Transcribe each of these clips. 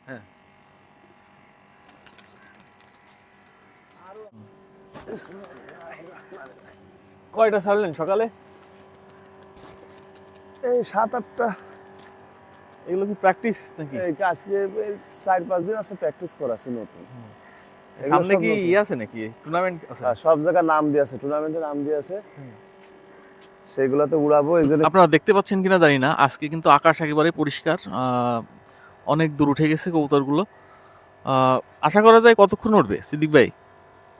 হ্যাঁ। কয়টা ছাড়লেন সকালে? এই 7-8টা। এগুলো কি প্র্যাকটিস নাকি? এই আজকে 4-5 দিন আছে প্র্যাকটিস করাছি নতুন। এগুলো সামনে সব কি নতুন। আছে নাকি টুর্নামেন্ট আছে? সব জায়গায় নাম দিয়ে আছে, টুর্নামেন্টের নাম দিয়ে আছে। সেগুলোতে উড়াবো এই জন্য। আপনারা দেখতে পাচ্ছেন কিনা জানি না, আজকে কিন্তু আকাশ একেবারে পরিষ্কার, অনেক দূর উঠে গেছে কবুতরগুলো। আশা করা যায় কতক্ষণ উঠবে সিদ্দিক ভাই?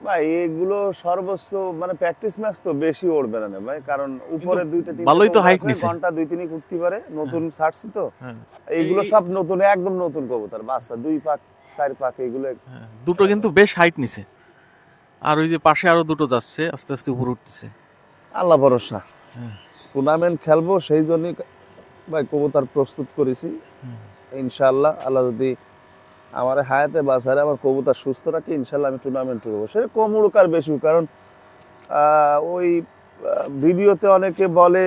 ভাই এগুলো সর্বোচ্চ মানে প্র্যাকটিস ম্যাচ তো বেশি উড়বে না ভাই, কারণ উপরে কিন্তু 2-3 ভালোই তো হাইট নিছে। ঘন্টা 2-3 উঠতে পারে, নতুন ছাড়ছি তো। হ্যাঁ, এইগুলো সব নতুন, একদম নতুন কবুতর, বাচ্চা 2 পাক 4 পাক এগুলো। দুটো কিন্তু বেশ হাইট নিছে, আর ওই যে পাশে আরো দুটো যাচ্ছে আস্তে আস্তে উপরে উঠতেছে। আল্লাহ ভরসা। হ্যাঁ। টুর্নামেন্ট খেলবো সেই জন্যই ভাই কবুতর প্রস্তুত করেছি। ইনশাআল্লাহ আল্লাহ যদি আমার হায়াতে বাঁচারে আমার কবুতর সুস্থ রাখে, ইনশাআল্লাহ আমি টুর্নামেন্ট উঠবো। সে কম উড়ুক আর বেশি উড়ুক, কারণ ওই ভিডিওতে অনেকে বলে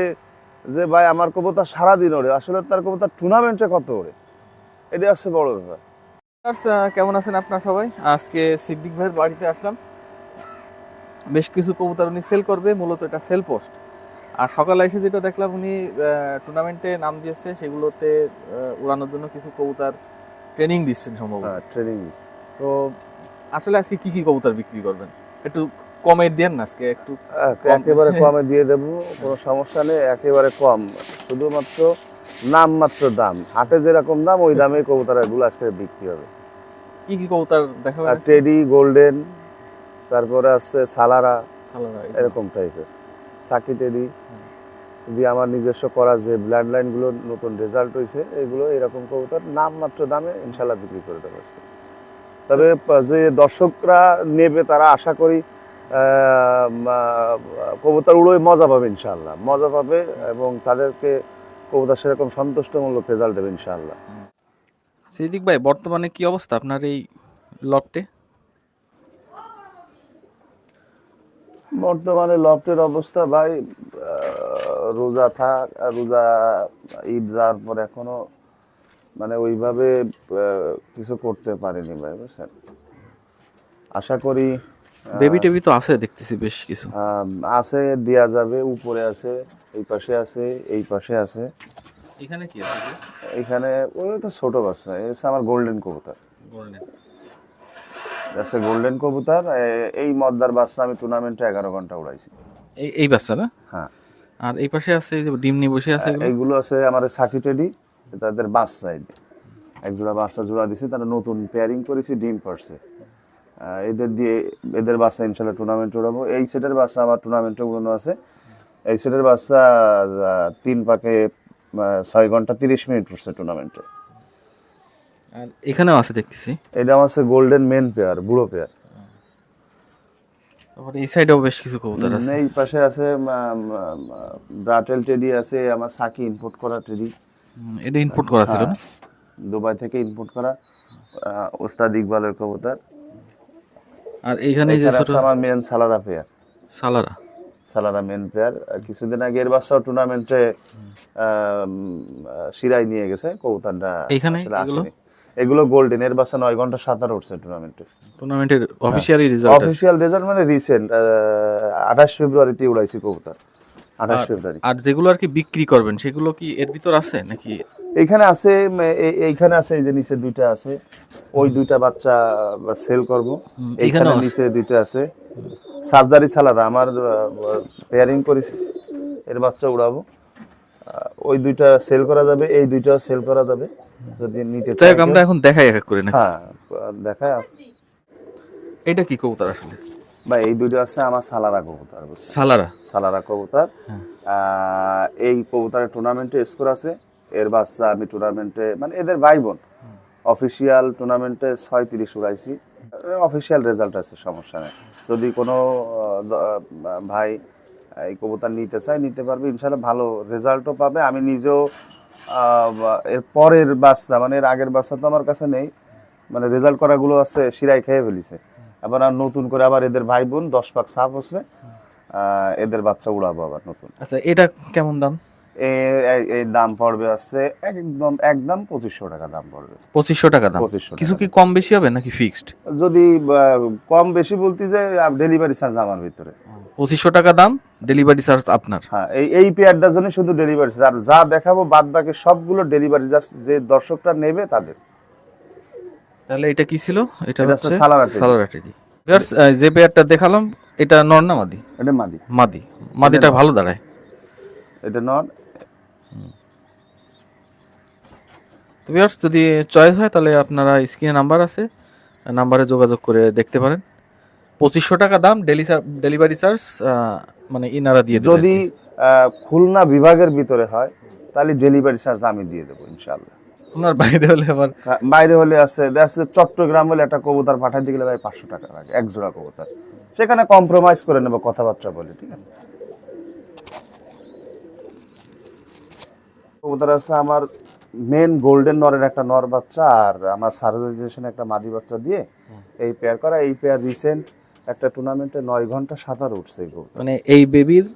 যে ভাই আমার কবুতর সারাদিন ওড়ে, আসলে তার কবুতর টুর্নামেন্টে কত ওড়ে, এটা হচ্ছে বড় ব্যাপার। কেমন আছেন আপনারা সবাই? আজকে সিদ্দিক ভাইয়ের বাড়িতে আসলাম, বেশ কিছু কবুতর উনি সেল করবে, মূলত এটা সেল পোস্ট। আর সকালে এসে যেটা দেখলাম উনি টুর্নামেন্টে নাম দিয়েছে, সেগুলোতে উড়ানোর জন্য কিছু কবুতর ট্রেনিং দিচ্ছেন সম্ভবত। ট্রেনিং। তো আসলে আজকে কি কি কবুতর বিক্রি করবেন একটু কমে দেন না আজকে একটু? একেবারে কমে দিয়ে দেবো, কোনো সমস্যা নেই, একেবারে কম, শুধুমাত্র নামমাত্র দাম, হাটে যেরকম দাম ওই দামে কবুতরগুলো আজকে বিক্রি হবে। কি কি কবুতর দেখাবেন? টেডি, গোল্ডেন, তারপরে আছে সালারা, এরকম টাইপের সাকি টেডি দিয়ে আমার নিজস্ব করা যে ব্লাড লাইনগুলো নতুন রেজাল্ট হয়েছে, এগুলো এরকম কবুতর নামমাত্র দামে ইনশাল্লাহ বিক্রি করে দেবো আজকে। তবে যে দর্শকরা নেবে তারা আশা করি কবুতর উড়োয় মজা পাবে, ইনশাল্লাহ মজা পাবে, এবং তাদেরকে কবুতর সেরকম সন্তুষ্টমূলক রেজাল্ট দেবে ইনশাল্লাহ। সিদ্দিক ভাই, বর্তমানে কি অবস্থা আপনার এই লটে? বর্তমানে লফটের অবস্থা ভাই, রোজা ঈদ যাওয়ার পর এখনো মানে ওইভাবে কিছু করতে পারিনি ভাই, বুঝছেন। আশা করি বেবি টেবি তো আছে দেখতেছি বেশ কিছু। আছে, দেয়া যাবে, উপরে আছে, এই পাশে আছে, এই পাশে আছে। এখানে কি আছে? এখানে ওই তো ছোট বাচ্চা, এই হচ্ছে আমার গোল্ডেন কবুতর। গোল্ডেন আছে গোল্ডেন কবুতর। এই মদ্দার বাচ্চা আমি টুর্নামেন্টে 11 ঘন্টা উড়াইছি। এই বাচ্চা না? হ্যাঁ। আর এই পাশে আছে যে ডিম নিয়ে বসে আছে, এইগুলো আছে আমার সাকি টেডি, তাদের বাচ্চা, এক জোড়া বাচ্চা জোড়া দিছি, তারা নতুন পেয়ারিং করেছি, ডিম পারছে। এদের দিয়ে এদের বাচ্চা ইনশাল্লাহ টুর্নামেন্ট উড়াবো। এই সেটের বাচ্চা আমার টুর্নামেন্টে উড়ানো আছে। এই সেটের বাচ্চা 3 পাকে 6 ঘন্টা 30 মিনিট উঠছে টুর্নামেন্টে। আর এখানেও আছে দেখতেছি। এটা আমার আছে গোল্ডেন মেন পেয়ার, বুড়ো পেয়ার। তারপরে এই সাইডেও বেশ কিছু কবুতর আছে। এই পাশে আছে ব্রাটেল টেডি আছে, আমার সাকি ইম্পোর্ট করা টেডি। এটা ইনপুট করা ছিল না? দুবাই থেকে ইম্পোর্ট করা, ওস্তাদ ইকবালের কবুতর। আর এইখানে যে ছোট আমার মেন সালারা পেয়ার, সালারা মেন পেয়ার। কিছুদিন আগে এর বাচ্চাও টুর্নামেন্টে সিরাই নিয়ে গেছে কবুতরটা। এইখানে এগুলো গোল্ডেন, এর বাচ্চা 9 ঘন্টা 7 উঠছে টুর্নামেন্টের অফিশিয়ালি রেজাল্ট। অফিশিয়াল রেজাল্ট মানে রিসেন্ট 28 ফেব্রুয়ারিতে উড়াইছি কবুতর, 28 ফেব্রুয়ারি। আর যেগুলো আর কি বিক্রি করবেন সেগুলো কি এর ভিতর আছে নাকি? এইখানে আছে, এইখানে আছে, এই যে নিচে 2টা আছে, ওই 2টা বাচ্চা সেল করব। এইখানে নিচে 2টা আছে সার্জারি ছালারা, আমার পেয়ারিং করেছি, এর বাচ্চা উড়াবো। ওই 2টা সেল করা যাবে, এই 2টাও সেল করা যাবে যদি নিতে চাই। আমরা এখন দেখাই এক এক করে না? হ্যাঁ দেখায়। এটা কি কবুতর আসলে ভাই? এই 2টা আছে আমার সালারা কবুতর, সালারা কবুতর। এই কবুতরের টুর্নামেন্টে স্কোর আছে, এর বাচ্চা আমি টুর্নামেন্টে মানে এদের ভাই বোন অফিসিয়াল টুর্নামেন্টে 36 উড়াইছি, অফিসিয়াল রেজাল্ট আছে, সমস্যা নেই। যদি কোনো ভাই এই কবুতর নিতে চায় নিতে পারবে ইনশাল্লাহ, ভালো রেজাল্টও পাবে। আমি নিজেও এর পরের বাচ্চা মানে এর আগের বাচ্চা তো আমার কাছে নেই, মানে রেজাল্ট করাগুলো আছে সিরাই খেয়ে ফেলিছে। আবার আর নতুন করে আবার এদের ভাই বোন 10 পাক সাপ হচ্ছে, এদের বাচ্চা উড়াবো আবার নতুন। আচ্ছা, এটা কেমন দাম? এই দাম পড়বে আছে একদম একদম 2500 টাকা দাম পড়বে। 2500 টাকা দাম। 2500 কিছু কি কম বেশি হবে নাকি ফিক্সড? যদি কম বেশি বলতে যে ডেলিভারি চার্জ আমার ভিতরে 2500 টাকা দাম, ডেলিভারি চার্জ আপনার। হ্যাঁ, এই পেয়ারটার জন্য শুধু ডেলিভারি চার্জ, আর যা দেখাবো বাদ বাকি সবগুলো ডেলিভারি চার্জ যে দর্শকরা নেবে তাদের। তাহলে এটা কি ছিল? এটা এটা হচ্ছে হচ্ছে সালারা টেডি। সালোয়ার টেডি। ভিউয়ার্স, যে পেয়ারটা দেখালাম এটা নর না মাদি? এটা মাদি। মাদি। মাদিটা ভালো দাঁড়ায়। এটা নট। তো ভিউয়ার্স, যদি চয়েস হয় তাহলে আপনারা স্ক্রিনে নাম্বার আছে, নাম্বারে যোগাযোগ করে দেখতে পারেন। 2500 টাকা দাম, ডেলিভারি চার্জ মানে ইনারা দিয়ে দেবে। যদি খুলনা বিভাগের ভিতরে হয় তাহলে ডেলিভারি চার্জ আমি দিয়ে দেবো ইনশাআল্লাহ। আপনার বাইরে হলে আবার বাইরে হলে আছে দেখছে চট্টগ্রাম হলে একটা কবুতর পাঠাতে গেলে ভাই 500 টাকা লাগে এক জোড়া কবুতর, সেখানে কম্প্রোমাইজ করে নেবো কথাবার্তা বলে, ঠিক আছে। কবুতর আছে আমার মেন গোল্ডেন নরের একটা নর বাচ্চা আর আমার সার্ভিসেশন একটা মাদি বাচ্চা দিয়ে এই পেয়ার করা। এই পেয়ার রিসেন্ট একটা টুর্নামেন্টে 9 ঘন্টা সাঁতার উঠছে এই কবুতর। মানে এই বেবির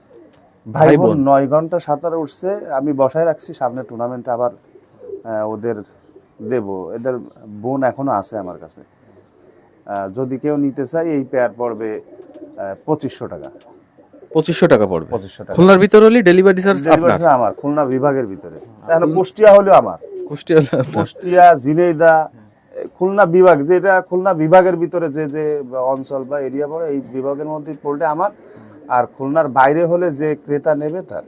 ভাই বোন 9 ঘন্টা সাঁতার উঠছে, আমি বসায় রাখছি, সামনে টুর্নামেন্টে আবার ওদের দেব। এদের বোন এখনো আছে আমার কাছে, যদি কেউ নিতে চায় এই পেয়ার পড়বে 2500 টাকা। 2500 টাকা পড়বে। 2500 টাকা খুলনার ভিতর হলে ডেলিভারি চার্জ আপনার। ডেলিভারি চার্জ আমার, খুলনা বিভাগের ভিতরে। তাহলে কুষ্টিয়া হলেও আমার, কুষ্টিয়া কুষ্টিয়া, ঝিনাইদহ, খুলনা বিভাগ, যেটা খুলনা বিভাগের ভিতরে যে যে অঞ্চল বা এরিয়া পড়ে এই বিভাগের মধ্যে পড়লে আমার। আর খুলনার বাইরে হলে যে ক্রেতা নেবে তার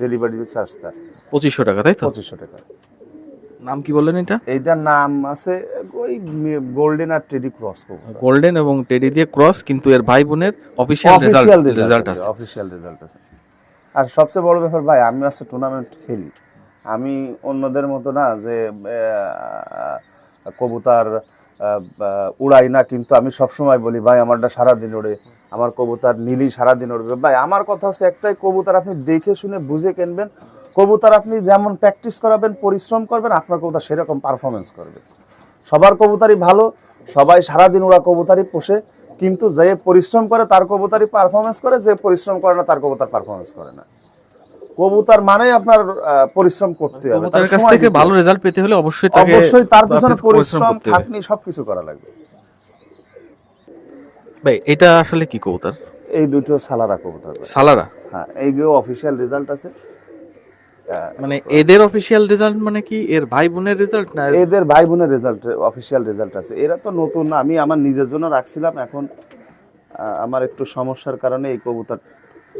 ডেলিভারি চার্জ তার 2500 টাকা, তাই তো? 2500 টাকা। নাম কি বললেন এটা? এইটার নাম আছে ওই গোল্ডেন আর টেডি ক্রস। গোল্ডেন এবং টেডি দিয়ে ক্রস, কিন্তু এর ভাই বোনের অফিশিয়াল রেজাল্ট আছে। অফিশিয়াল রেজাল্ট আছে। আর সবচেয়ে বড় ব্যাপার ভাই, আমি আসলে টুর্নামেন্ট খেলি, আমি অন্যদের মতো না যে কবুতর উড়াই না, কিন্তু আমি সবসময় বলি ভাই আমারটা সারাদিন ওড়ে, আমার কবুতর নীলি সারাদিন উড়বে। ভাই আমার কথা হচ্ছে একটাই, কবুতর আপনি দেখে শুনে বুঝে কিনবেন। কবুতর আপনি যেমন প্র্যাকটিস করাবেন, পরিশ্রম করবেন, আপনার কবুতর সেরকম পারফরমেন্স করবে। সবার কবুতরই ভালো, সবাই সারাদিন ওরা কবুতরই পোষে, কিন্তু যে পরিশ্রম করে তার কবুতরই পারফরমেন্স করে, যে পরিশ্রম করে না তার কবুতর পারফরমেন্স করে না। কবুতর মানে আপনার পরিশ্রম করতে হবে, কবুতরের কাছ থেকে ভালো রেজাল্ট পেতে হলে অবশ্যই তার পিছনে পরিশ্রম খাটনি সবকিছু করা লাগবে। ভাই এটা আসলে কি কবুতর? এই দুটো সালারা কবুতর। সালারা? হ্যাঁ, এইগুলো অফিশিয়াল রেজাল্ট আছে। মানে এদের অফিশিয়াল রেজাল্ট মানে কি এর ভাই বোনের রেজাল্ট না? এদের ভাই বোনের রেজাল্ট অফিশিয়াল রেজাল্ট আছে। এরা তো নতুন, আমি আমার নিজের জন্য রাখছিলাম, এখন আমার একটু সমস্যার কারণে এই কবুতর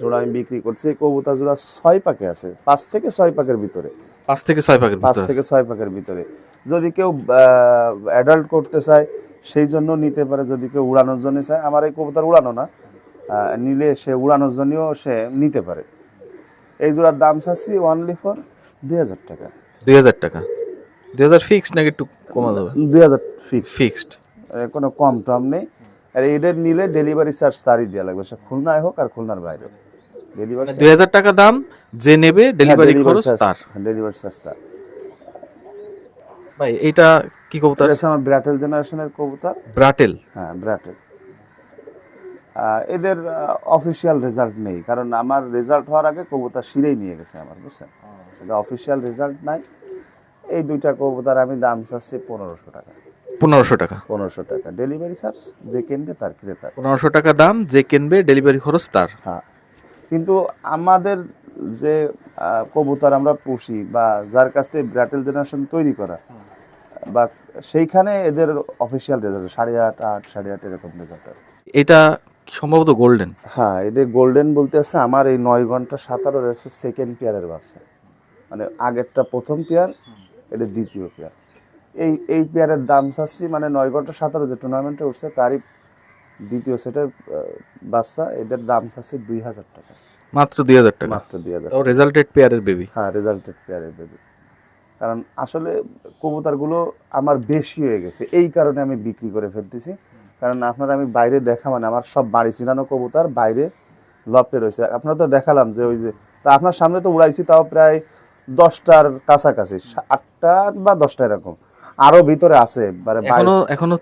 জোড়া আমি বিক্রি করছি। এই কবুতর জোড়া 6 পাকে আছে, 5 থেকে 6 পাকের ভিতরে। 5 থেকে 6 পাকের ভিতরে? 5 থেকে 6 পাকের ভিতরে। যদি কেউ অ্যাডাল্ট করতে চায় সেই জন্য নিতে পারে, যদি কেউ উড়ানোর জন্য চায়। আমার এই কবুতর উড়ানো না, নিলে সে উড়ানোর জন্যও সে নিতে পারে। এই জোড়ার দাম চাচ্ছি অনলি ফর 2000 টাকা। 2000 টাকা? 2000 ফিক্সড নাকি একটু কমা যাবে? 2000 ফিক্সড, কোনো কম টম নেই। আর এইটা নিলে ডেলিভারি চার্জ তারই দেওয়া লাগবে, সে খুলনায় হোক আর খুলনার বাইরে। ডেলিভারি 2000 টাকা দাম, যে নেবে ডেলিভারি খরচ তার। ডেলিভারি চার্জ তার। ভাই এটা কি কবুতর? এটা আমার ব্রাটেল জেনারেশনের কবুতর। ব্রাটেল? হ্যাঁ, ব্রাটেল। এদের অফিশিয়াল রেজাল্ট নেই, কারণ আমার রেজাল্ট হওয়ার আগে কবুতর শিরেই নিয়ে গেছে আমার, বুঝছেন? এটা অফিশিয়াল রেজাল্ট নাই। এই দুইটা কবুতর আমি দাম চাচ্ছি 1500 টাকা। 1500 টাকা? 1500 টাকা ডেলিভারি চার্জ, যে কিনবে তার ক্রেতা। 1500 টাকা দাম, যে কিনবে ডেলিভারি খরচ তার। হ্যাঁ, কিন্তু আমাদের যে কবুতর আমরা পুষি বা যার কাছ থেকে ব্রাটেল জেনারেশন তৈরি করা, বা সেইখানে এদের অফিশিয়াল রেজাল্ট 8.5, 8, 8.5 এরকম রেজাল্ট আছে। এটা সম্ভবত গোল্ডেন? হ্যাঁ, এটা গোল্ডেন বলতে আছে। আমার এই 9 ঘন্টা সাঁতারও রয়েছে সেকেন্ড পেয়ারের বাচ্চা, মানে আগেরটা প্রথম পেয়ার, এটা দ্বিতীয় পেয়ার। এই পেয়ারের দাম চাচ্ছি, মানে 9 ঘন্টা সাঁতারও যে টুর্নামেন্টে উঠছে তারই দ্বিতীয় সেটের বাচ্চা, এদের দাম চাচ্ছি 2000 টাকা। মাত্র 2000 টাকা? মাত্র 2000। ও রেজাল্টেড পেয়ারের বেবি? হ্যাঁ, রেজাল্টেড পেয়ারের বেবি। কারণ আসলে কবুতরগুলো আমার বেশি হয়ে গেছে, এই কারণে আমি বিক্রি করে ফেলতেছি। কারণ আপনারা আমি বাইরে দেখা, মানে আমার সব বাড়ি চিনানো কবুতর বাইরে লফটে রয়েছে। আপনারা তো দেখালাম যে ওই যে, তা আপনার সামনে তো উড়াইছি, তাও প্রায় 10টার কাছাকাছি, 8টা বা 10টা এরকম। আরো ভিতরে আছে, মানে এখনো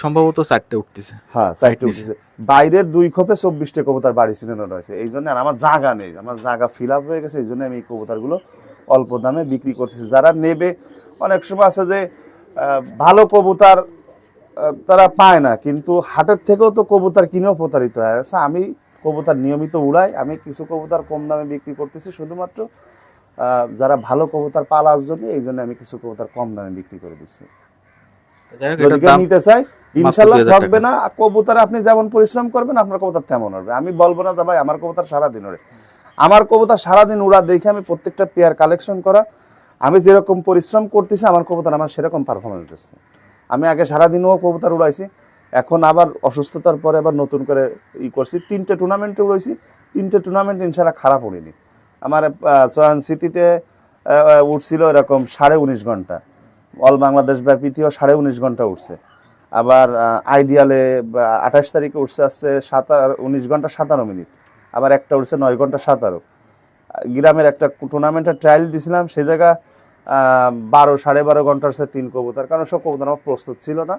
সম্ভবত 4টে উঠতেছে। হ্যাঁ, 4টে উঠতেছে। বাইরের 2 খোপে 24টা কবুতর বাড়ি চিনানো রয়েছে। এই জন্য আর আমার জায়গা নেই, আমার জায়গা ফিল আপ হয়ে গেছে। এই জন্য আমি এই কবুতরগুলো অল্প দামে বিক্রি করতেছি। যারা নেবে, অনেক সময় আছে যে ভালো কবুতর তারা পায় না, কিন্তু হাটের থেকেও তো কবুতর কিনেও প্রতারিত হয়। আচ্ছা, আমি কবুতর নিয়মিত উড়াই, আমি কিছু কবুতর কম দামে বিক্রি করতেছি শুধুমাত্র যারা ভালো কবুতর পালার জন্য, এই জন্য আমি কিছু কবুতর কম দামে বিক্রি করে দিচ্ছি। যদি কেউ নিতে চাই ইনশাল্লাহ ঠকবে না। কবুতর আপনি যেমন পরিশ্রম করবেন আপনার কবুতর তেমন হবে। আমি বলবো না ভাই আমার কবুতর সারাদিন ওড়ে, আমার কবুতর সারাদিন উড়া দেখে আমি প্রত্যেকটা পেয়ার কালেকশন করা, আমি যেরকম পরিশ্রম করতেছি আমার কবুতর আমার সেরকম পারফরমেন্স দিচ্ছে। আমি আগে সারাদিনও কবুতর উড়াইছি, এখন আবার অসুস্থতার পরে আবার নতুন করে করছি। 3টে টুর্নামেন্টে উড়াইছি, 3টে টুর্নামেন্ট ইনশাল্লাহ খারাপ উড়িনি। আমার চয়ন সিটিতে উঠছিল এরকম 19.5 ঘন্টা, অল বাংলাদেশ ব্যাপীতেও 19.5 ঘন্টা উঠছে। আবার আইডিয়ালে 28 তারিখে উঠছে আসছে 19 ঘন্টা 17 মিনিট, আবার একটা উঠছে 9 ঘন্টা 17। গ্রামের একটা টুর্নামেন্টের ট্রায়াল দিয়েছিলাম, সেই জায়গা 12-12.5 ঘন্টা উঠছে 3 কবুতর, কারণ সব কবুতর আমার প্রস্তুত ছিল না।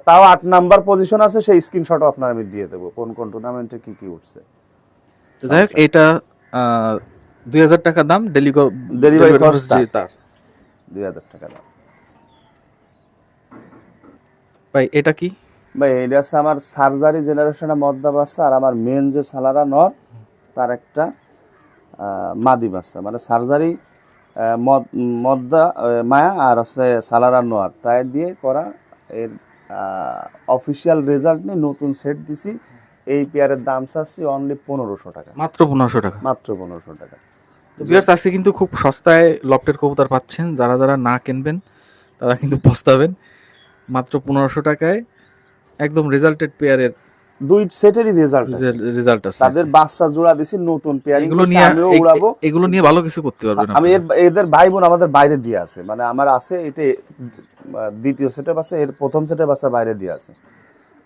তাও 8 নাম্বার পজিশন আছে, সেই স্ক্রিনশটও আপনার আমি দিয়ে দেবো কোন কোন টুর্নামেন্টে কি কি উঠছে। যাই হোক, এটা 2000 টাকা দাম, ডেলিভারি খরচ তার 2000 টাকা দাম। ভাই এটা কি? ভাই এটা আছে আমার সার্জারি জেনারেশনে মদ্দা বাচ্চা, আর আমার মেন যে সালারা নর তার একটা মাদি বাচ্চা, মানে সার্জারি মদ্দা মায়া আর আছে সালারা নোয়ার, তাই দিয়ে করা। এর অফিসিয়াল রেজাল্ট নিয়ে নতুন সেট দিছি। এই পেয়ারের দাম চাচ্ছি অনলি 1500 টাকা, মাত্র 1500 টাকা, মাত্র 1500 টাকা। তো ভিউয়ার্স, আজকে কিন্তু খুব সস্তায় লফটের কবুতর পাচ্ছেন। যারা যারা না কিনবেন তারা কিন্তু পস্তাবেন। মাত্র 1500 টাকায় একদম রেজাল্টেড পেয়ারের দুই সেটেরই রেজাল্ট আছে। তাদের বাচ্চা জোড়া দিছি নতুন পেয়ারিং, এগুলো নিয়ে আমিও উড়াবো। এগুলো নিয়ে ভালো কিছু করতে পারবেন আমি এদের ভাই বোন আমাদের বাইরে দিয়ে আছে, মানে আমার আছে এটা দ্বিতীয় সেটে বাচ্চা, এর প্রথম সেটে বাচ্চা বাইরে দিয়ে আছে।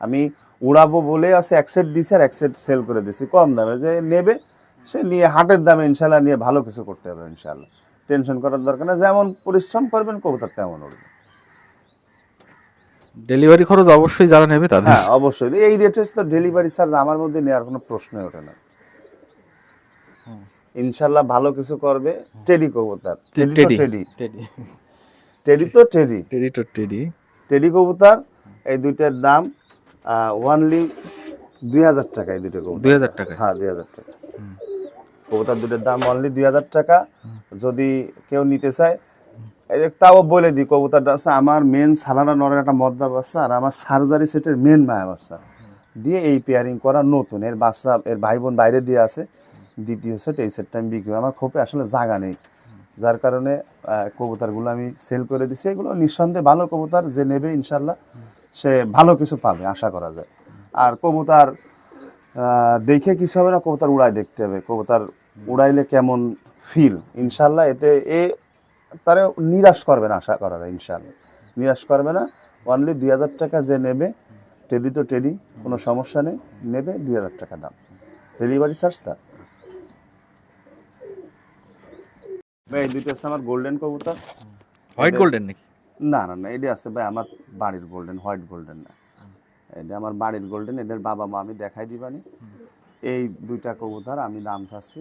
আমি উড়াবো বলে আছে এক সেট দিছি আর এক সেট সেল করে দিছি কম দামে, যে নেবে সে নিয়ে হাটের দামে ইনশাল্লাহ নিয়ে ভালো কিছু করতে হবে ইনশাল্লাহ। টেনশন করার দরকার না, যেমন পরিশ্রম করবেন কবুতর তেমন উঠবে। ডেলিভারি খরচ অবশ্যই যারা নেবে তাদের, হ্যাঁ অবশ্যই এই রেটে তো ডেলিভারি চার্জ আমার মধ্যে নেওয়ার কোনো প্রশ্নই ওঠে না। ইনশাল্লাহ ভালো কিছু করবে। টেডি কবুতর, টেডি কবুতর, এই দুইটার দাম অনলি 2000 টাকা। এই দুটো কবুতর 2000 টাকা, হ্যাঁ 2000 টাকা কবুতর, দুটোর দাম অনলি 2000 টাকা। যদি কেউ নিতে চায়, তাও বলে দিই কবুতরটা আছে আমার মেন সালারা নরের একটা মদ্দা বাচ্চা আর আমার সার্জারি সেটের মেন মায়া বাচ্চা দিয়ে এই পেয়ারিং করা নতুন। এর বাচ্চা এর ভাই বোন বাইরে দিয়ে আছে, দ্বিতীয় সেট। এই সেটটা আমি বিক্রি, আমার খোপে আসলে জায়গা নেই, যার কারণে কবুতরগুলো আমি সেল করে দিছি। এগুলো নিঃসন্দেহে ভালো কবুতর, যে নেবে ইনশাল্লাহ সে ভালো কিছু পাবে আশা করা যায়। আর কবুতর দেখে কিছু হবে না, কবুতর উড়াই দেখতে হবে, কবুতর উড়াইলে কেমন ফিল। ইনশাল্লাহ এতে তারা নিরাশ করবে না, আশা করা যায় ইনশাল্লাহ নিরাশ করবে না। অনলি 2000 টাকা, যে নেবে টেডি তো টেডি, কোনো সমস্যা নেই, নেবে 2000 টাকা দাম, ডেলিভারি চার্জ তার। ভাই এই দুইটা আছে আমার গোল্ডেন কবুতর। হোয়াইট গোল্ডেন নাকি? না না না, এটা আছে ভাই আমার বাড়ির গোল্ডেন, হোয়াইট গোল্ডেন না, এটা আমার বাড়ির গোল্ডেন। এদের বাবা মা আমি দেখাই দিবানি। এই দুইটা কবুতর আমি দাম চাচ্ছি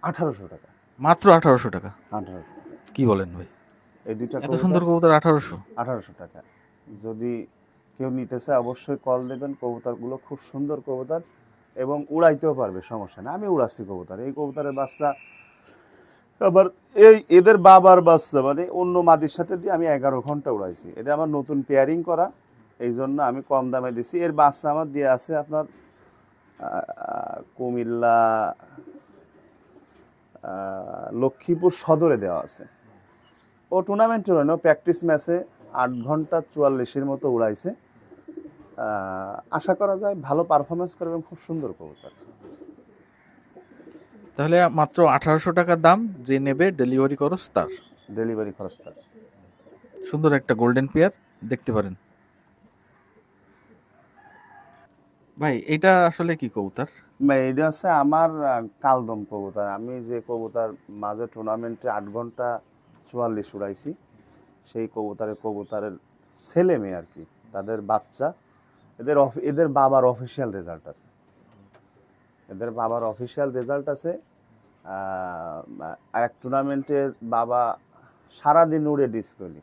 1800 টাকা, মাত্র 1800 টাকা। 1800, কি বলেন ভাই? এই দুইটা এত সুন্দর কবুতর 1800 টাকা। যদি কেউ নিতে চায় অবশ্যই কল দেবেন। কবুতরগুলো খুব সুন্দর কবুতর এবং উড়াইতেও পারবে, সমস্যা নেই। আমি উড়াচ্ছি কবুতর, এই কবুতরের বাচ্চা আবার এদের বাবার বাচ্চা, মানে অন্য মাদির সাথে দিয়ে আমি 11 ঘন্টা উড়াইছি। এটা আমার নতুন পেয়ারিং করা, এই জন্য আমি কম দামে দিছি। এর বাচ্চা আমার দিয়ে আছে আপনার কুমিল্লা লক্ষ্মীপুর সদরে দেওয়া আছে। ও টুর্নামেন্টে উড়ানো, প্র্যাকটিস ম্যাচে 8 ঘন্টা 44-এর মতো উড়াইছে। আশা করা যায় ভালো পারফরমেন্স করবে, খুব সুন্দর কবুতর। তাহলে মাত্র 1800 টাকার দাম, যে নেবে ডেলিভারি খরচ তার, ডেলিভারি খরচ তার। সুন্দর একটা গোল্ডেন পেয়ার দেখতে পারেন। ভাই এটা আসলে কি কবুতর? ভাই এটা আছে আমার কালদম কবুতর। আমি যে কবুতর মাঝে টুর্নামেন্টে 8 ঘন্টা 44 উড়াইছি, সেই কবুতরের ছেলে মেয়ে আর কি, তাদের বাচ্চা, এদের বাবার অফিসিয়াল রেজাল্ট আছে, এদের বাবার অফিসিয়াল রেজাল্ট আছে। আর এক টুর্নামেন্টে বাবা সারাদিন উড়ে ডিসকলি,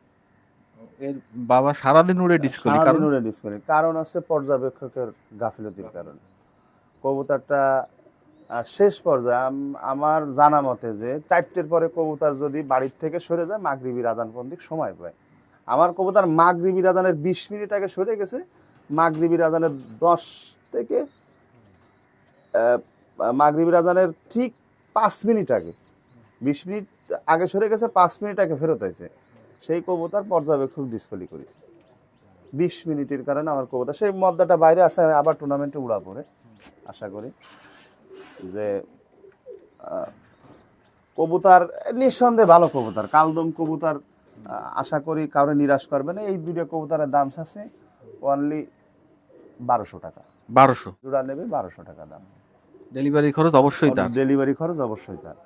এর বাবা সারাদিন উড়ে ডিসকলি, সারাদিন উড়ে ডিসকলি, কারণ হচ্ছে পর্যবেক্ষকের গাফিলতির কারণে। কবুতরটা শেষ পর্যায়ে আমার জানা মতে যে 4টের পরে কবুতর যদি বাড়ির থেকে সরে যায় মাগরিবির আজান পর্যন্ত সময় পায়। আমার কবুতর মাগরিবির আজানের 20 মিনিট আগে সরে গেছে, মাগরিবির আজানের 10 থেকে মাগরিবির আজানের ঠিক 5 মিনিট আগে, 20 মিনিট আগে সরে গেছে, 5 মিনিট আগে ফেরত আইছে। সেই কবুতর পর্যবেক্ষক ডিসকলি করেছে 20 মিনিটের কারণে। আমার কবুতর সেই মদ্দাটা বাইরে আসে, আবার টুর্নামেন্টে উড়া পড়ে। আশা করি যে কবুতর নিঃসন্দেহে ভালো কবুতর, কালদম কবুতর, আশা করি কাউরে নিরাশ করবে না। এই দুইটা কবুতরের দাম আছে অনলি 1200 টাকা। 1200 জোড়া নেবে 1200 টাকা দাম। ডেলিভারি খরচ অবশ্যই তার, ডেলিভারি খরচ অবশ্যই তার।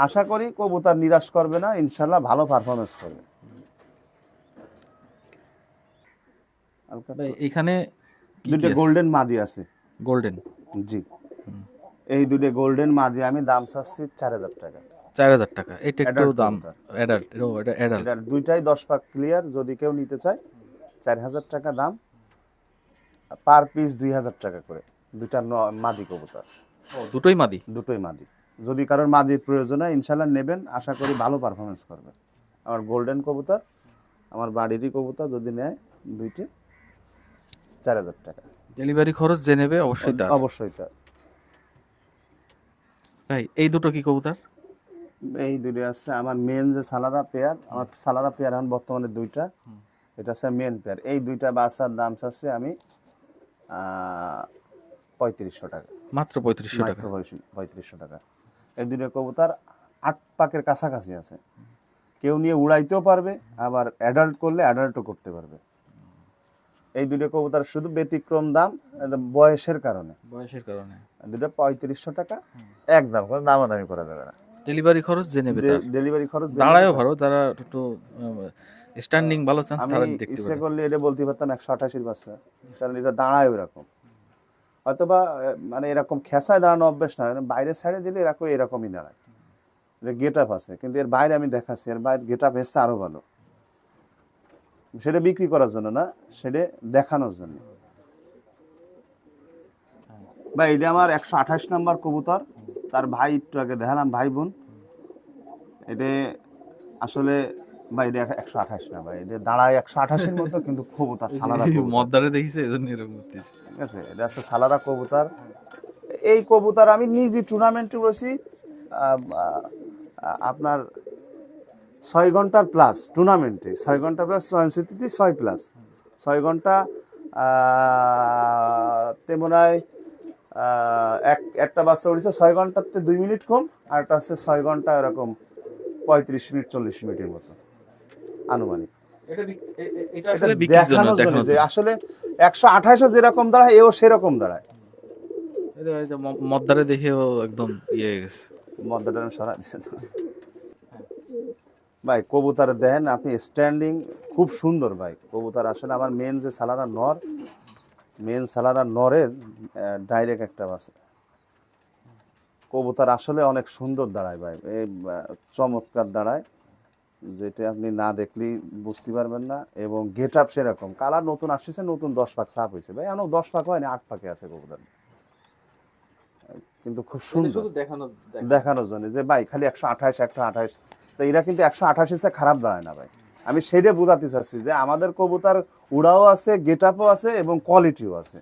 আশা করি কবুতর নিরাশ করবে না, ইনশাল্লাহ ভালো পারফরমেন্স করবে। এখানে দুটো গোল্ডেন মাদি আছে। গোল্ডেন, জি, এই দুটো গোল্ডেন মাদি আমি দাম চাচ্ছি 4000 টাকা। 4000 টাকা। এটা একটু দাম অ্যাডাল্ট, এটা অ্যাডাল্ট। এটা দুইটাই 10 পাক ক্লিয়ার। যদি কেউ নিতে চায় 4000 টাকা দাম, পার পিস 2000 টাকা করে। দুইটা মাদি কবুতর। দুটোই মাদি? দুটোই মাদি। যদি কারোর মাদির প্রয়োজন হয় ইনশাল্লাহ নেবেন, আশা করি ভালো পারফরমেন্স করবে। আমার গোল্ডেন কবুতর, আমার বাড়িরই কবুতর, যদি নেয় দুইটি 4000 টাকা। ডেলিভারি খরচ যে নেবে অবশ্যই তার, অবশ্যই তার। ভাই এই দুটো কি কবুতর? এই দুটো আছে আমার মেন যে সালারা পেয়ার। আমার সালারা পেয়ার এখন বর্তমানে দুইটা, এটা হচ্ছে মেন পেয়ার। এই দুইটা বাচ্চার দাম চাচ্ছি আমি 3500 টাকা। মাত্র 3500 টাকা? 3500 টাকা। এই দুটো কবুতর 8 পাকের কাছাকাছি আছে, কেউ নিয়ে উড়াইতেও পারবে, আবার অ্যাডাল্ট করলে অ্যাডাল্টও করতে পারবে। এই দুটো কবুতর শুধু ব্যতিক্রম দাম বয়সের কারণে। বয়সের কারণে দুটো 3500 টাকা একদম, কোনো দামাদামি করা যাবে না। ডেলিভারি খরচ যে নেবে তার। ডেলিভারি খরচ দাঁড়ায়ও ভালো, তারা একটু স্ট্যান্ডিং ভালো চান, আমি তারা দেখতে ইচ্ছে পারে। করলে এটা বলতে পারতাম 188 বাচ্চা, কারণ এটা দাঁড়ায় ওরকম। হয়তোবা মানে এরকম খেসায় দাঁড়ানো অভ্যেস না, বাইরে সাইডে দিলে এরকমই দাঁড়ায়। এটা গেট আপ আছে, কিন্তু এর বাইরে আমি দেখাচ্ছি, এর বাইরে গেট আপ এসছে আরো ভালো। সেটা বিক্রি করার জন্য না, সেটা দেখানোর জন্য। ভাই এটা আমার 128 নাম্বার কবুতর। তার ভাই একটু আগে দেখালাম, ভাই বোন। এটা আসলে ভাই এটা 128 না ভাই, এটা দাঁড়ায় 128-এর মতো, কিন্তু কবুতর সালারা মদ্দারে দেখিছে এজন্য এরকম করতেছে। ঠিক আছে, এটা আছে সালারা কবুতর। এই কবুতর আমি নিজে টুর্নামেন্টে বসি আপনার 6 ঘন্টার প্লাস টুর্নামেন্টে, 6 ঘন্টা প্লাস চয়নস্মৃতিতে 6 প্লাস 6 ঘন্টা। তেমন হয় একটা বাচ্চা উড়েছে 6 ঘন্টাতে 2 মিনিট কম, আর একটা হচ্ছে 6 ঘন্টা এরকম 35 মিনিট 40 মিনিটের মতো আনুমানিক। এটা আসলে বিক্রির জন্য দেখানো যে আসলে 128ও যেরকম দাঁড়ায় এও সেরকম দাঁড়ায়। এটা মদ্দারে দেখেও একদম ইয়ে হয়ে গেছে। মদ্দাটা সরা দিছে তো ভাই। কবুতর দেখেন আপনি, স্ট্যান্ডিং খুব সুন্দর ভাই কবুতর। আসলে আমার মেন যে সালারা নর, মেন সালারা নরের ডাইরেক্ট একটা বাচ্চা কবুতর আসলে অনেক সুন্দর দাঁড়ায় ভাই, এই চমৎকার দাঁড়ায়, যেটা আপনি না দেখলেই বুঝতে পারবেন না। এবং গেট আপ সেরকম, কালার নতুন আসছে, নতুন 10 পাক সাপ হয়েছে ভাই, এমন 10 পাক হয়নি, 8 পাকে আছে কবুতর, কিন্তু খুব সুন্দর দেখানোর জন্য। যে ভাই খালি 128 তো এরা কিন্তু 128 খারাপ দাঁড়ায় না ভাই। আমি সেইটা বোঝাতে চাচ্ছি যে আমাদের কবুতর উড়াও আছে, গেট আপও আছে এবং কোয়ালিটিও আছে,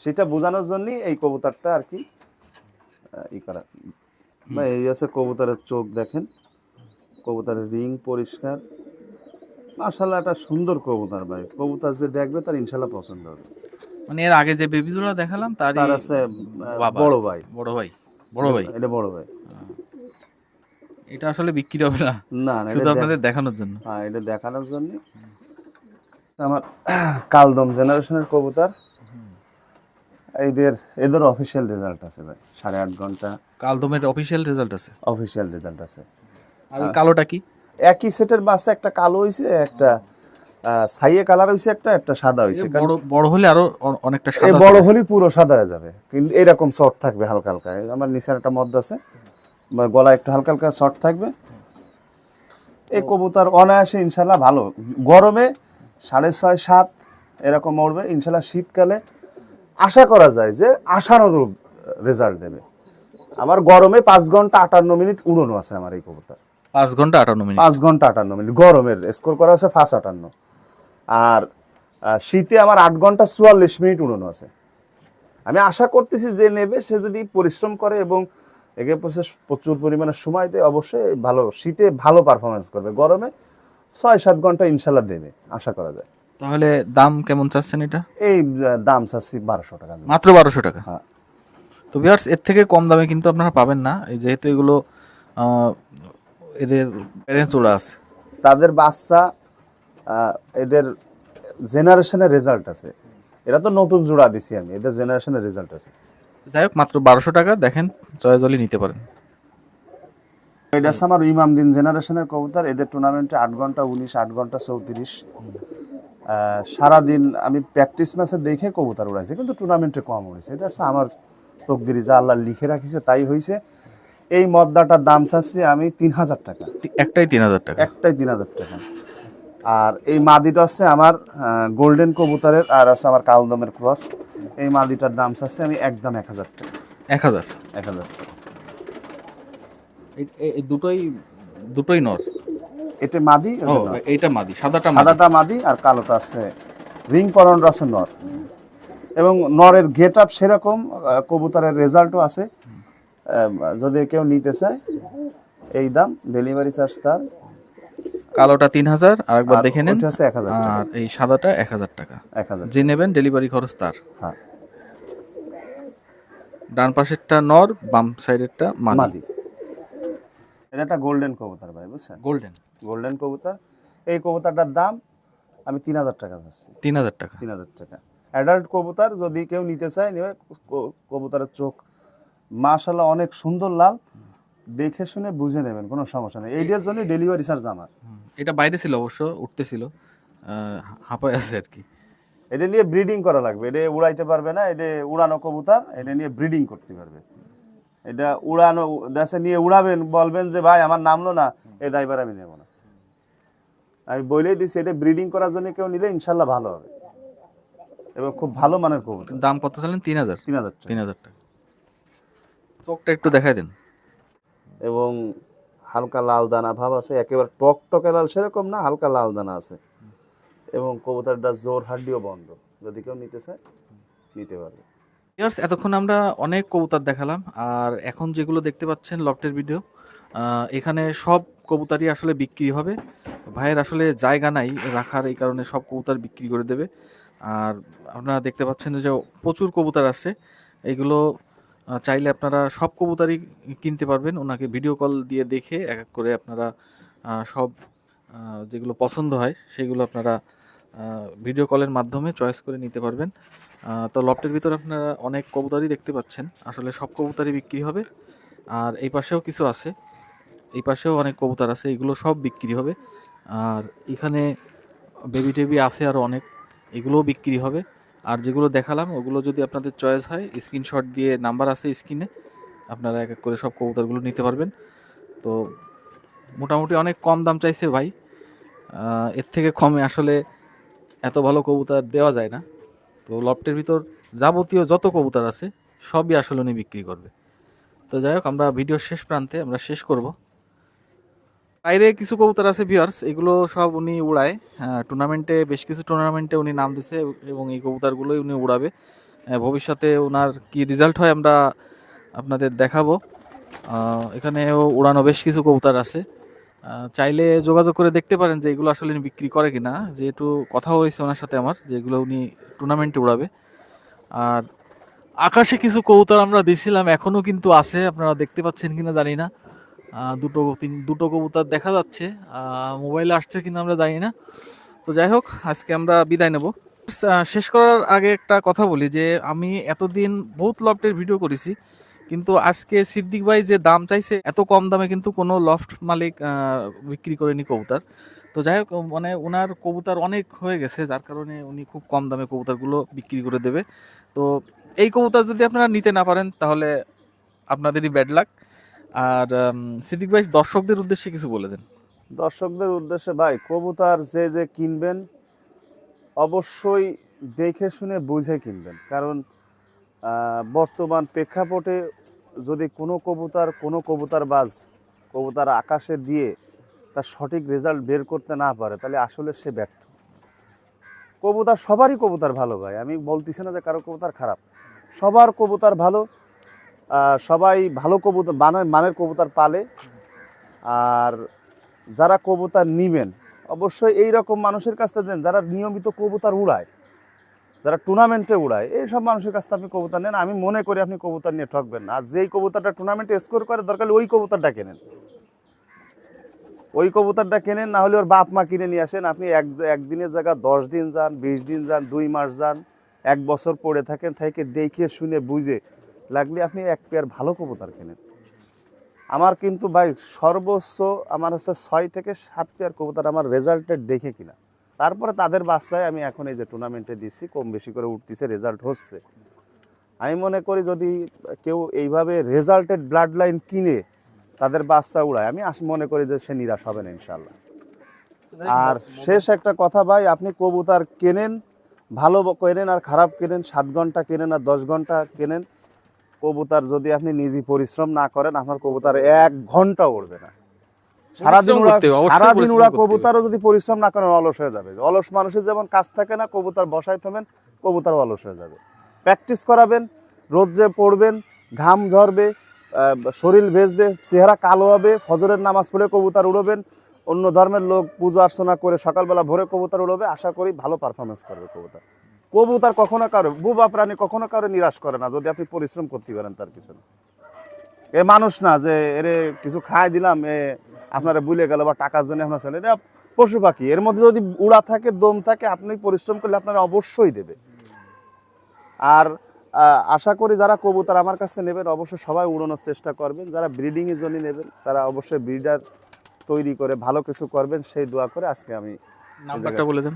সেটা বোঝানোর জন্যই এই কবুতরটা আর কি ই করা ভাই। এই আছে কবুতরের চোখ দেখেন, কবুতরের রিং পরিষ্কার, মাশাআল্লাহ একটা সুন্দর কবুতর ভাই। কবুতর যে দেখবে তার ইনশাআল্লাহ পছন্দ হবে। মানে এর আগে যে বেবিগুলো দেখালাম তার আছে বড় ভাই। এটা বড় ভাই। এটা আসলে বিক্রি হবে না, না শুধু আপনাদের দেখানোর জন্য। হ্যাঁ, এটা দেখানোর জন্য। আমার কালদম জেনারেশনের কবুতর, এদের অফিশিয়াল রেজাল্ট আছে ভাই, 8.5 ঘন্টা কালদমের অফিশিয়াল রেজাল্ট আছে। অফিশিয়াল রেজাল্ট আছে। আর কালোটা কি? একই সেটের বাচ্চা, একটা কালো হইছে, একটা ছাইয়ে কালার হইছে, একটা সাদা হইছে। বড় হলে আরো অনেকটা সাদা, এই বড় হলে পুরো সাদা হয়ে যাবে, কিন্তু এরকম চট থাকবে হালকা হালকা। আমার নিচের একটা মদ্দা আছে, বা গলা একটু হালকা হালকা শর্ট থাকবে। এই কবুতর অনায়াসে ইনশাল্লাহ ভালো, গরমে 6.5 7 এরকম উড়বে ইনশাল্লাহ। শীতকালে আশা করা যায় যে আশানুরূপ রেজাল্ট দেবে। আমার গরমে 5 ঘন্টা 58 মিনিট উড়ানো আছে আমার এই কবুতর। 5 ঘন্টা 58 মিনিট, 5 ঘন্টা 58 মিনিট গরমের স্কোর করা আছে 5.58। আর শীতে আমার 8 ঘন্টা 44 মিনিট উড়ানো আছে। আমি আশা করতেছি যে নেবে সে যদি পরিশ্রম করে এবং একে প্রচুর পরিমাণে সময় দেয়, অবশ্যই ভালো শীতে ভালো পারফরমেন্স করবে। গরমে 6-7 ঘন্টা ইনশাল্লাহ দেবে আশা করা যায়। তাহলে দাম কেমন চাচ্ছেন এটা? এই দাম চাচ্ছি 1200 টাকা, মাত্র 1200 টাকা। হ্যাঁ। তো ভিউয়ার্স, এর থেকে কম দামে কিন্তু আপনারা পাবেন না, এই যেহেতু এগুলো এদের প্যারেন্টস ওরা আছে, তাদের বাচ্চা এদের জেনারেশনের রেজাল্ট আছে। এরা তো নতুন জোড়া দিছি আমি, এদের জেনারেশনের রেজাল্ট আছে। যাই হোক মাত্র 1200 টাকা, দেখেন চয়েস হলে নিতে পারেন। এটা হচ্ছে আমার ইমামদিন জেনারেশনের কবুতর। এদের টুর্নামেন্টে 8 ঘন্টা 19, 8 ঘন্টা 34। সারাদিন আমি প্র্যাকটিস ম্যাচে দেখে কবুতর উড়াইছে, কিন্তু টুর্নামেন্টে কম উড়েছে। এটা হচ্ছে আমার তকদিরি, যা আল্লাহ লিখে রাখিছে তাই হয়েছে। এই মদ্দাটার দাম চাচ্ছি আমি 3000 টাকা। একটাই 3000 টাকা? একটাই 3000 টাকা। আর এই মাদিটা হচ্ছে আমার গোল্ডেন কবুতরের, আর আছে আমার কালদমের ক্রস। এই মাদিটার দাম চাচ্ছি আমি একদম 1000 টাকা। 1000 1000 টাকা। এই দুটোই নর? এটা মাদি, এইটা মাদি, সাদাটা মাদি আর কালোটা আছে রিং পরানো আছে নর। এবং নরের গেট আপ সেরকম, কবুতরের রেজাল্টও আছে। যদি কেউ নিতে চায় এই দাম, ডেলিভারি চার্জ তার। কালোটা 3000, আর একবার দেখে নেন। ওটা আছে 1000 টাকা। আর এই সাদাটা 1000 টাকা। 1000 যে নেবেন ডেলিভারি খরচ তার। হ্যাঁ। ডান পাশেরটা নর, বাম সাইডেরটা মাদি। এটা একটা গোল্ডেন কবুতর ভাই, বুঝছেন? গোল্ডেন কবুতর। এই কবুতরটার দাম আমি 3000 টাকা চাচ্ছি। 3000 টাকা। 3000 টাকা। অ্যাডাল্ট কবুতর, যদি কেউ নিতে চায় নেবে। কবুতরের চোখ মাশাআল্লাহ অনেক সুন্দর লাল, দেখে শুনে বুঝে নেবেন, কোনো সমস্যা নেই। এইটার জন্য ডেলিভারি চার্জ আমার। এটা বাইরে ছিল অবশ্য, উঠতেছিল, হাঁপায় আছে আর কি। এটা নিয়ে ব্রিডিং করা লাগবে, এটা উড়াইতে পারবে না। এটা উড়ানো কবুতর, এটা নিয়ে ব্রিডিং করতে পারবে। এটা উড়ানো দেশে নিয়ে উড়াবেন, বলবেন যে ভাই আমার নামলো না, এই দায়ভার আমি নেব না। আমি বলেই দিছি, এটা ব্রিডিং করার জন্য কেউ নিলে ইনশাল্লাহ ভালো হবে এবং খুব ভালো মানের কবুতর। দাম কত চালেন? 3000 টাকা। 3000 টাকা। চোখটা একটু দেখাই দেন। এবং হালকা লাল দানা ভাব আছে, একেবারে টকটকে লাল সেরকম না, হালকা লাল দানা আছে। এবং কবুতরটা জোর হাড্ডিও বন্ধ, যদি কেউ নিতে চায় নিতে পারবে। এতক্ষণ আমরা অনেক কবুতর দেখালাম, আর এখন যেগুলো দেখতে পাচ্ছেন লফটের ভিডিও, এখানে সব কবুতরই আসলে বিক্রি হবে। ভাইয়ের আসলে জায়গা নাই রাখার, এই কারণে সব কবুতর বিক্রি করে দেবে। আর আপনারা দেখতে পাচ্ছেন যে প্রচুর কবুতর আছে, এগুলো চাইলে আপনারা সব কবুতরই কিনতে পারবেন। ওনাকে ভিডিও কল দিয়ে দেখে এক এক করে আপনারা সব যেগুলো পছন্দ হয় সেগুলো আপনারা ভিডিও কলের মাধ্যমে চয়েস করে নিতে পারবেন। তো লফটের ভিতরে আপনারা অনেক কবুতরই দেখতে পাচ্ছেন, আসলে সব কবুতরই বিক্রি হবে। আর এই পাশেও কিছু আছে, এই পাশেও অনেক কবুতর আছে, এগুলো সব বিক্রি হবে। আর এখানে বেবি টেবি আছে আরও অনেক, এগুলোও বিক্রি হবে। আর যেগুলো দেখালাম ওগুলো যদি আপনাদের চয়েস হয়, স্ক্রিনশট দিয়ে নাম্বার আছে স্ক্রিনে, আপনারা এক এক করে সব কবুতরগুলো নিতে পারবেন। তো মোটামুটি অনেক কম দাম চাইছে ভাই, এর থেকে কমে আসলে এত ভালো কবুতর দেওয়া যায় না। তো লফটের ভিতর যাবতীয় যত কবুতর আছে সবই আসলে উনি বিক্রি করবে। তো যাই হোক, আমরা ভিডিওর শেষ প্রান্তে আমরা শেষ করব। বাইরে কিছু কবুতর আছে ভিউয়ার্স, এগুলো সব উনি উড়ায় টুর্নামেন্টে, বেশ কিছু টুর্নামেন্টে উনি নাম দিছে, এবং এই কবুতরগুলোই উনি উড়াবে। ভবিষ্যতে ওনার কি রেজাল্ট হয় আমরা আপনাদের দেখাবো। এখানেও উড়ানো বেশ কিছু কবুতর আছে, চাইলে যোগাযোগ করে দেখতে পারেন যে এগুলো আসলে উনি বিক্রি করে কিনা, যেহেতু কথা হয়েছে ওনার সাথে আমার, যেগুলো উনি টুর্নামেন্টে উড়াবে। আর আকাশে কিছু কবুতর আমরা দিছিলাম, এখনও কিন্তু আছে, আপনারা দেখতে পাচ্ছেন কিনা জানি না। দুটো কবুতর দেখা যাচ্ছে, মোবাইলে আসছে কিনা আমরা জানি না। তো যাই হোক, আজকে আমরা বিদায় নেব। শেষ করার আগে একটা কথা বলি যে আমি এতদিন বহুত লফটের ভিডিও করেছি, কিন্তু আজকে সিদ্দিক ভাই যে দাম চাইছে এত কম দামে কিন্তু কোনো লফট মালিক বিক্রি করেনি কবুতর। তো যাই হোক, মানে ওনার কবুতর অনেক হয়ে গেছে, যার কারণে উনি খুব কম দামে কবুতরগুলো বিক্রি করে দেবে। তো এই কবুতর যদি আপনারা নিতে না পারেন তাহলে আপনাদেরই ব্যাড লাক। আর সিদ্দিক ভাই দর্শকদের উদ্দেশ্যে কিছু বলে দেন। দর্শকদের উদ্দেশ্যে ভাই, কবুতর যে কিনবেন অবশ্যই দেখে শুনে বুঝে কিনবেন, কারণ বর্তমান প্রেক্ষাপটে যদি কোনো কবুতরবাজ কবুতর আকাশে দিয়ে তার সঠিক রেজাল্ট বের করতে না পারে, তাহলে আসলে সে ব্যর্থ। কবুতর সবারই কবুতর ভালো ভাই, আমি বলতেছি না যে কারো কবুতর খারাপ, সবার কবুতর ভালো। সবাই ভালো কবুতর মানের কবুতর পালে। আর যারা কবুতর নিবেন অবশ্যই এই রকম মানুষের কাছ থেকে দেন যারা নিয়মিত কবুতর উড়ায়, যারা টুর্নামেন্টে উড়ায়, এই সব মানুষের কাছ থেকে আপনি কবুতর নেন। আমি মনে করি আপনি কবুতর নিয়ে ঠকবেন না। আর যেই কবুতরটা টুর্নামেন্টে স্কোর করে দরকার ওই কবুতরটা কেনেন, ওই কবুতরটা কেনেন, না হলে ওর বাপ মা কিনে নিয়ে আসেন। আপনি একদিনের জায়গা 10 দিন যান, 20 দিন যান, 2 মাস যান, 1 বছর পড়ে থাকেন, থেকে দেখে শুনে বুঝে লাগলে আপনি এক পেয়ার ভালো কবুতর কেনেন। আমার কিন্তু ভাই সর্বোচ্চ আমার হচ্ছে 6 থেকে 7 পেয়ার কবুতর আমার রেজাল্টেড দেখে কিনা, তারপরে তাদের বাচ্চায় আমি এখন এই যে টুর্নামেন্টে দিচ্ছি, কম বেশি করে উঠতেছে, রেজাল্ট হচ্ছে। আমি মনে করি যদি কেউ এইভাবে রেজাল্টেড ব্লাড লাইন কিনে তাদের বাচ্চা উড়ায়, আমি মনে করি যে সে নিরাশ হবে না ইনশাল্লাহ। আর শেষ একটা কথা ভাই, আপনি কবুতর কেনেন, ভালো কেনেন আর খারাপ কেনেন, 7 ঘন্টা কেনেন আর 10 ঘন্টা কেনেন, কবুতর যদি আপনি নিজে পরিশ্রম না করেন আপনার কবুতর 1 ঘন্টা উড়বে না। সারাদিন উড়া কবুতরও যদি পরিশ্রম না করেন অলস হয়ে যাবে। অলস মানুষের যেমন কাজ থাকে না, কবুতর বসায় থাকবেন, কবুতর অলস হয়ে যাবে। প্র্যাকটিস করাবেন, রোদ্রে পড়বেন, ঘাম ঝরবে, শরীর ভেজবে, চেহারা কালো হবে, ফজরের নামাজ পড়ে কবুতর উড়বেন, অন্য ধর্মের লোক পূজা অর্চনা করে সকালবেলা ভোরে কবুতর উড়বে, আশা করি ভালো পারফরমেন্স করবে কবুতর। কবুতর কখনো কারো বুবা প্রাণী কখনো কারো নিরাশ করে না যদি আপনি পরিশ্রম করতে পারেন তার পিছনে। এ মানুষ না যে এর কিছু খাই দিলাম এ আপনারা ভুলে গেল বা টাকার জন্য আপনার ছেলে, এটা পশু পাখি, এর মধ্যে যদি উড়া থাকে, দম থাকে, আপনি পরিশ্রম করলে আপনারা অবশ্যই দেবে। আর আশা করি যারা কবুতর আমার কাছে নেবেন অবশ্যই সবাই উড়ানোর চেষ্টা করবেন, যারা ব্রিডিংয়ের জন্য নেবেন তারা অবশ্যই ব্রিডার তৈরি করে ভালো কিছু করবেন, সেই দোয়া করে আজকে আমি নাম্বারটা বলে দেন।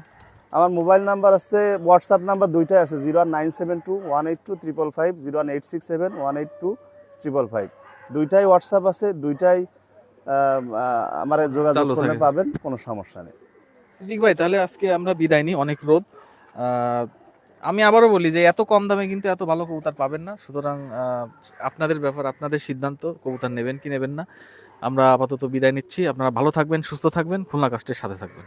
আমার মোবাইল নাম্বার আছে, হোয়াটসঅ্যাপ নাম্বার দুইটাই আছে, 01972182555, 086718255, দুইটাই হোয়াটসঅ্যাপ আছে, দুইটাই আমার যোগাযোগ করলে পাবেন, কোনো সমস্যা নেই। সিদ্দিক ভাই তাহলে আজকে আমরা বিদায় নিই, অনেক রোদ। আমি আবারও বলি যে এত কম দামে কিন্তু এত ভালো কবুতর পাবেন না, সুতরাং আপনাদের ব্যাপার, আপনাদের সিদ্ধান্ত কবুতর নেবেন কি নেবেন না। আমরা আপাতত বিদায় নিচ্ছি, আপনারা ভালো থাকবেন, সুস্থ থাকবেন, খুলনা কাস্টের সাথে থাকবেন।